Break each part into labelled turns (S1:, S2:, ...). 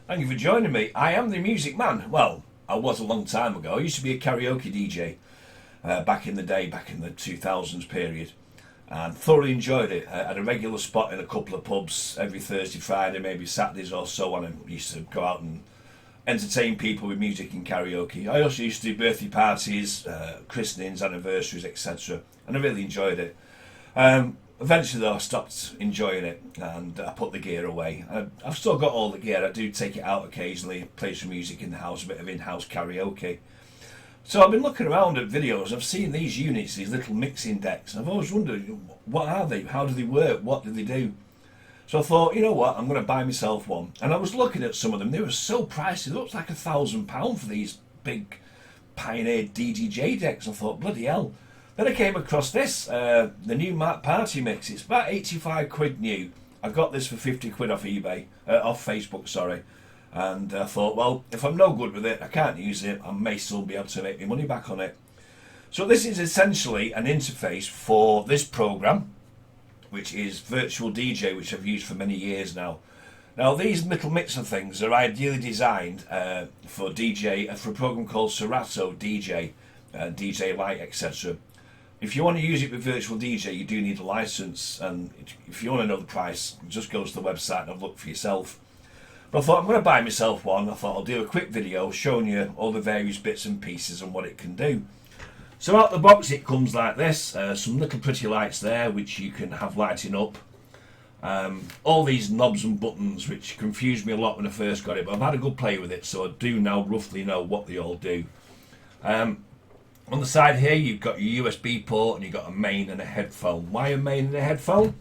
S1: Thank you for joining me. I am the Music Man. Well, I was a long time ago. I used to be a karaoke DJ back in the day, back in the 2000s period, and thoroughly enjoyed it. I had a regular spot in a couple of pubs every Thursday, Friday, maybe Saturdays or so on, and used to go out and entertain people with music and karaoke. I also used to do birthday parties, christenings, anniversaries, etc., and I really enjoyed it. Eventually, though, I stopped enjoying it and I put the gear away. I've still got all the gear. I do take it out occasionally, play some music in the house, a bit of in-house karaoke. So I've been looking around at videos. I've seen these units, these little mixing decks, and I've always wondered, what are they? How do they work? What do they do? So I thought, you know what, I'm going to buy myself one. And I was looking at some of them. They were so pricey. It looked like £1,000 for these big Pioneer DDJ decks. I thought, bloody hell. Then I came across this, the Numark Party mix. It's about 85 quid new. I got this for 50 quid off eBay, off Facebook, sorry. And I thought, well, if I'm no good with it, I can't use it, I may still be able to make my money back on it. So this is essentially an interface for this program, which is Virtual DJ, which I've used for many years now. Now these little mixer things are ideally designed for DJ, for a program called Serato DJ, DJ Lite, etc. If you want to use it with Virtual DJ, you do need a license, and if you want to know the price, just go to the website and have a look for yourself. But I thought, I'm going to buy myself one. I thought I'll do a quick video showing you all the various bits and pieces and what it can do. So out the box it comes like this, some little pretty lights there which you can have lighting up. All these knobs and buttons which confused me a lot when I first got it, but I've had a good play with it, so I do now roughly know what they all do. On the side here you've got your USB port and you've got a main and a headphone. Why a main and a headphone?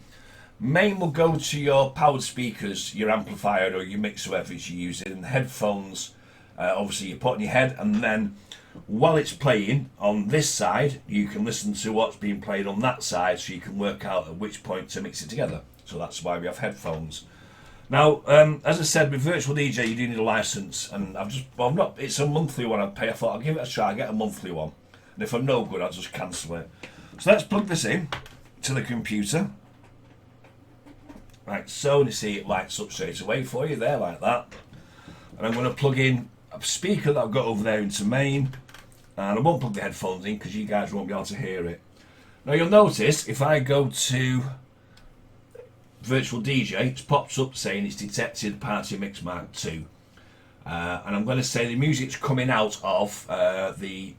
S1: Main will go to your powered speakers, your amplifier or your mixer, whatever you're using, and the headphones obviously you put on your head, and then while it's playing on this side you can listen to what's being played on that side, so you can work out at which point to mix it together. So that's why we have headphones. Now, as I said, with Virtual DJ you do need a license, and it's a monthly one I pay. I thought I'll give it a try, get a monthly one, and if I'm no good I'll just cancel it. So let's plug this in to the computer. Right, so you see it lights up straight away for you there like that. And I'm going to plug in a speaker that I've got over there into main, and I won't plug the headphones in because you guys won't be able to hear it. Now you'll notice if I go to Virtual DJ, it's popped up saying it's detected Party Mix Mark II. And I'm going to say the music's coming out of the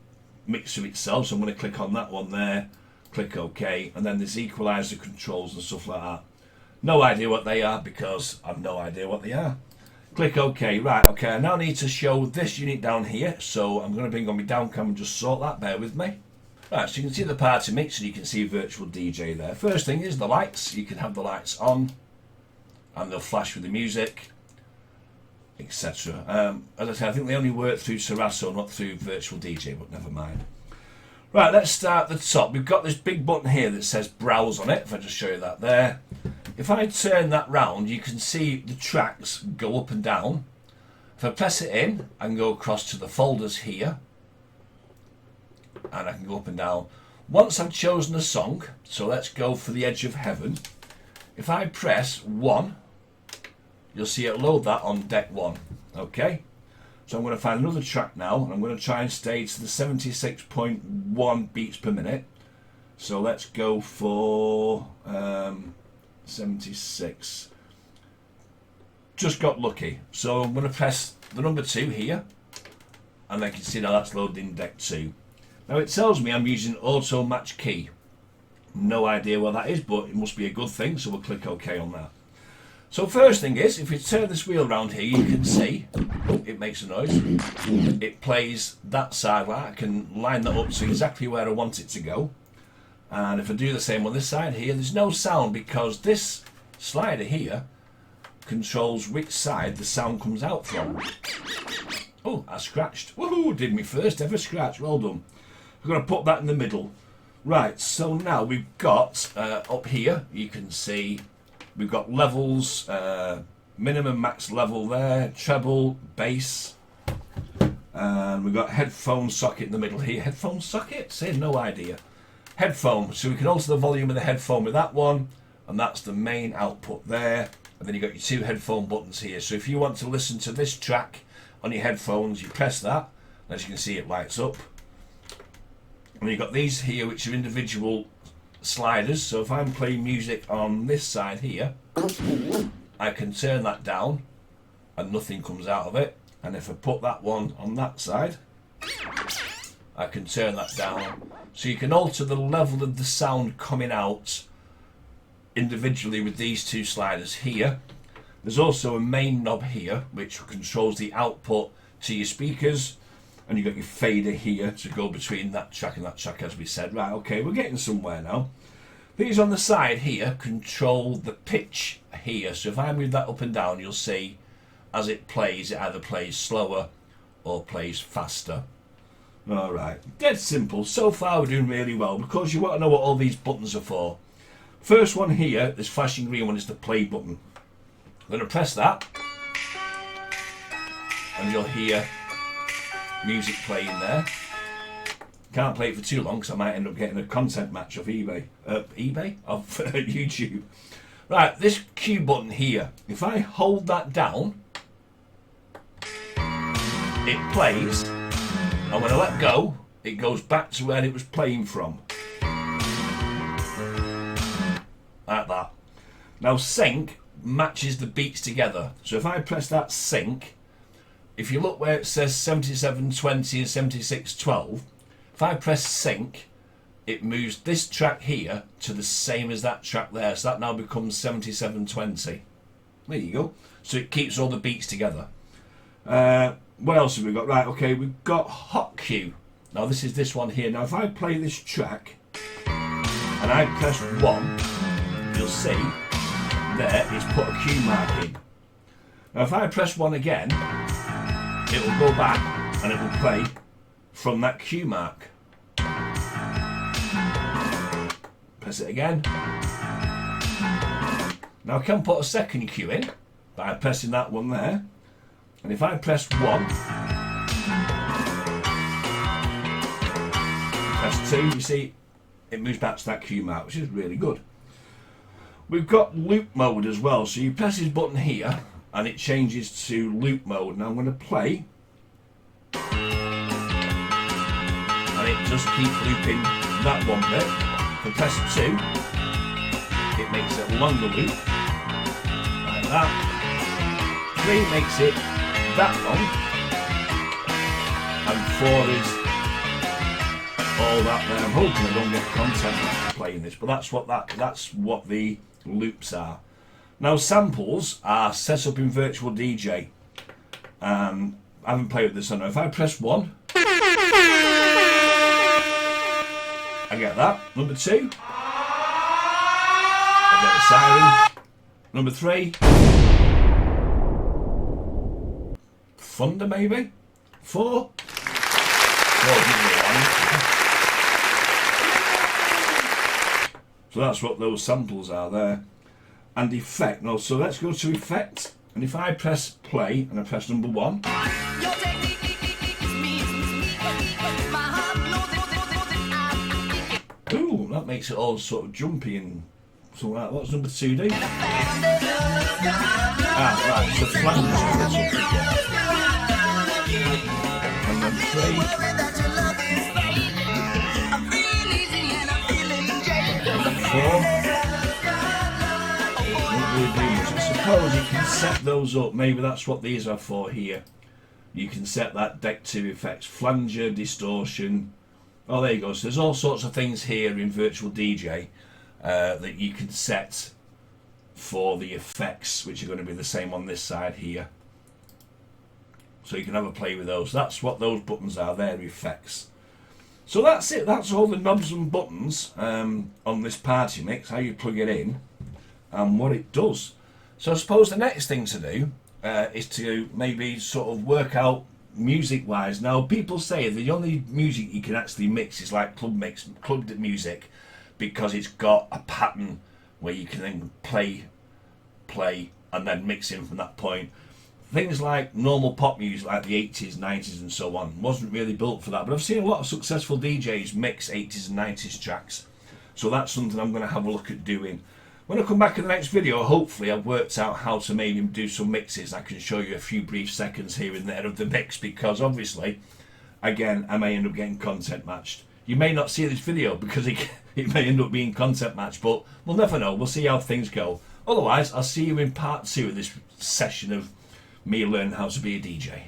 S1: mixer itself, so I'm going to click on that one there, click OK, and then there's equalizer controls and stuff like that. No idea what they are because I've no idea what they are. Click OK. Right, okay, I now need to show this unit down here, so I'm going to bring on my down cam and just sort that, bear with me. Right, so you can see the party mix and you can see Virtual DJ there. First thing is the lights. You can have the lights on and they'll flash with the music, etc. As I said, I think they only work through Serato, not through Virtual DJ, but never mind. Right, let's start at the top. We've got this big button here that says Browse on it, if I just show you that there. If I turn that round, you can see the tracks go up and down. If I press it in, I can go across to the folders here, and I can go up and down. Once I've chosen a song, so let's go for The Edge of Heaven. If I press 1, you'll see it load that on deck 1. Okay, so I'm going to find another track now, and I'm going to try and stay to the 76.1 beats per minute. So let's go for 76. Just got lucky. So I'm going to press the number 2 here, and I can see now that's loaded in deck 2. Now it tells me I'm using auto match key. No idea what that is, but it must be a good thing, so we'll click OK on that. So first thing is, if you turn this wheel around here, you can see it makes a noise. It plays that side. I can line that up to exactly where I want it to go. And if I do the same on this side here, there's no sound because this slider here controls which side the sound comes out from. Oh, I scratched. Woohoo! Did me first ever scratch. Well done. We're going to put that in the middle. Right, so now we've got up here, you can see we've got levels, minimum, max level there, treble, bass, and we've got headphone socket in the middle here. Headphone socket? Say no idea. Headphone, so we can alter the volume of the headphone with that one, and that's the main output there. and then you've got your two headphone buttons here. So if you want to listen to this track on your headphones, you press that. As you can see, it lights up. And you've got these here, which are individual sliders. So if I'm playing music on this side here, I can turn that down and nothing comes out of it. And if I put that one on that side, I can turn that down. So you can alter the level of the sound coming out individually with these two sliders here. There's also a main knob here which controls the output to your speakers, and you've got your fader here to go between that track and that track, as we said. Right, okay, we're getting somewhere now. These on the side here control the pitch here, so if I move that up and down, you'll see as it plays, it either plays slower or plays faster. Alright, dead simple. So far we're doing really well, because you want to know what all these buttons are for. First one here, this flashing green one, is the play button. I'm going to press that, and you'll hear music playing there. Can't play it for too long because I might end up getting a content match off eBay. Off YouTube. Right, this Q button here, if I hold that down, it plays. And when I let go, it goes back to where it was playing from. Like that. Now sync matches the beats together. So if I press that sync, if you look where it says 7720 and 7612, if I press sync, it moves this track here to the same as that track there. So that now becomes 7720. There you go. So it keeps all the beats together. What else have we got? Right, okay, we've got hot cue. Now this is this one here. Now if I play this track and I press 1, you'll see there it's put a cue mark in. Now if I press 1 again, it will go back and it will play from that cue mark. Press it again. Now I can put a second cue in by pressing that one there. And if I press 1, press 2, you see it moves back to that cue mark, which is really good. We've got loop mode as well, so you press this button here and it changes to loop mode. Now I'm going to play, and it just keeps looping that one bit. If I press 2, it makes it a longer loop, like that. 3 makes it that long, and 4 is all that there. I'm hoping I don't get content after playing this, but that's what the loops are. Now samples are set up in Virtual DJ. I haven't played with this on. If I press 1, I get that. Number 2, I get the siren. Number 3, thunder maybe. 4. So that's what those samples are there. And effect. Now, so let's go to effect. And if I press play and I press number 1, ooh, that makes it all sort of jumpy and something like that. What's number 2 do? Ah, right, so flange. And then 3. 4. I suppose you can set those up. Maybe that's what these are for here. You can set that deck 2 effects, flanger, distortion. Oh, there you go. So there's all sorts of things here in Virtual DJ that you can set for the effects, which are going to be the same on this side here. So you can have a play with those. That's what those buttons are, they're effects. So that's it. That's all the knobs and buttons on this party mix, how you plug it in and what it does. So I suppose the next thing to do is to maybe sort of work out music wise. Now people say the only music you can actually mix is like club music, because it's got a pattern where you can then play and then mix in from that point. Things like normal pop music like the 80s, 90s and so on wasn't really built for that, but I've seen a lot of successful DJs mix 80s and 90s tracks, so that's something I'm going to have a look at doing. When I come back in the next video, hopefully I've worked out how to maybe do some mixes. I can show you a few brief seconds here and there of the mix, because obviously, again, I may end up getting content matched. You may not see this video because it may end up being content matched, but we'll never know. We'll see how things go. Otherwise, I'll see you in part 2 of this session of me learning how to be a DJ.